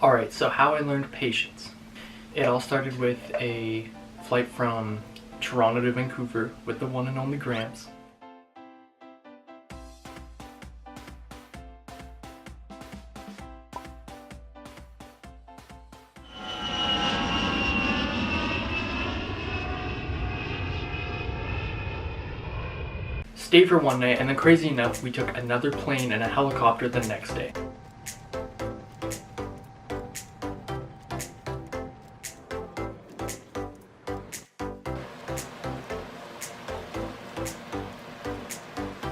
Alright, so how I learned patience. It all started with a flight from Toronto to Vancouver with the one and only Gramps. Stayed for one night, and then crazy enough, we took another plane and a helicopter the next day.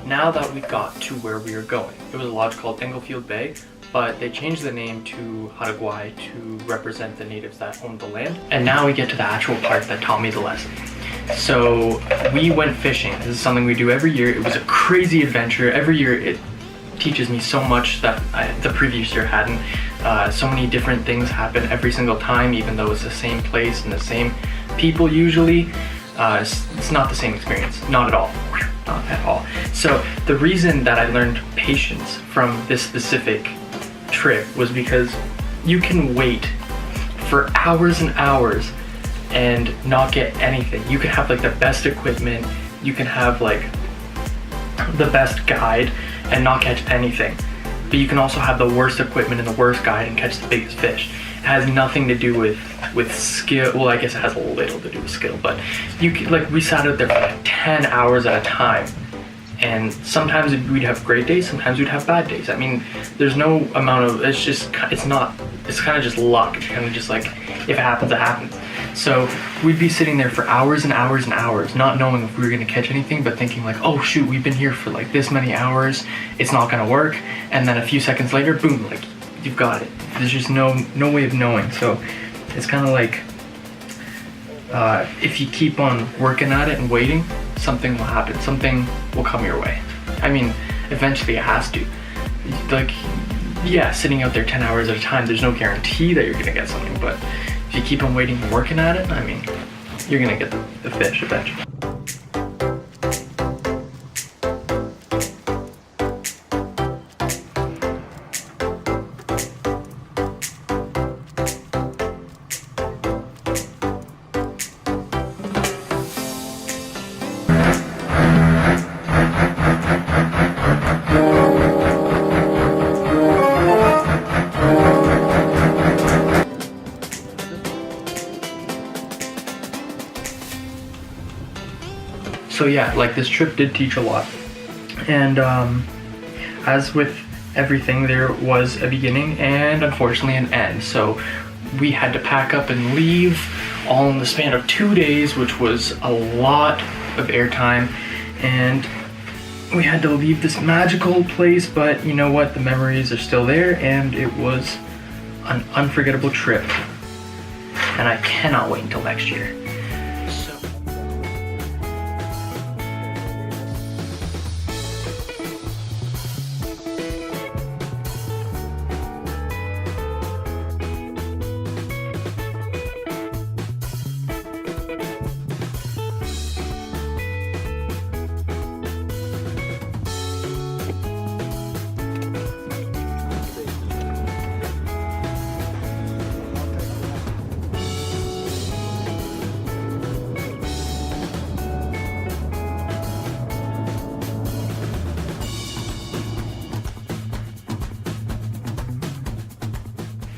Now that we got to where we were going, it was a lodge called Englefield Bay, but they changed the name to Hawaii to represent the natives that owned the land. And now we get to the actual part that taught me the lesson. So we went fishing. This is something we do every year. It was a crazy adventure. Every year it teaches me so much that the previous year hadn't. So many different things happen every single time, even though it's the same place and the same people usually. It's not the same experience, not at all. Not at all. So the reason that I learned patience from this specific trip was because you can wait for hours and hours and not get anything. You can have like the best equipment, you can have like the best guide and not catch anything. But you can also have the worst equipment and the worst guide and catch the biggest fish. It has nothing to do with skill. Well, I guess it has a little to do with skill, but you can, like, we sat out there for like 10 hours at a time, and sometimes we'd have great days, sometimes we'd have bad days. I mean, there's no amount of, it's kind of just luck. It's kind of just like, if it happens, it happens. So we'd be sitting there for hours and hours and hours, not knowing if we were gonna catch anything, but thinking like, oh shoot, we've been here for like this many hours, it's not gonna work. And then a few seconds later, boom, like, you've got it. There's just no way of knowing. So it's kind of like, if you keep on working at it and waiting, something will happen. Something will come your way. I mean, eventually it has to. Like, yeah, sitting out there 10 hours at a time, there's no guarantee that you're gonna get something, but if you keep on waiting and working at it, I mean, you're gonna get the fish eventually. So yeah, like, this trip did teach a lot. And as with everything, there was a beginning and unfortunately an end. So we had to pack up and leave all in the span of 2 days, which was a lot of airtime. And we had to leave this magical place, but you know what? The memories are still there, and it was an unforgettable trip. And I cannot wait until next year.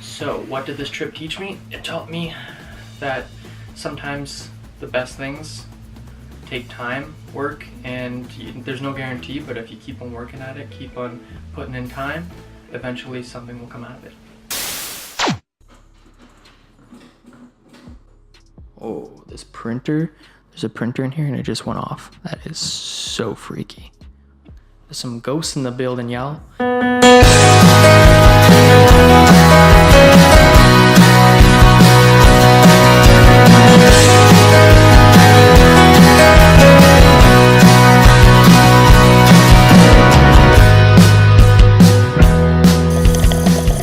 So what did this trip teach me? It taught me that sometimes the best things take time, work, and there's no guarantee, but if you keep on working at it, keep on putting in time, eventually something will come out of it. Oh, this printer. There's a printer in here and it just went off. That is so freaky. There's some ghosts in the building, y'all.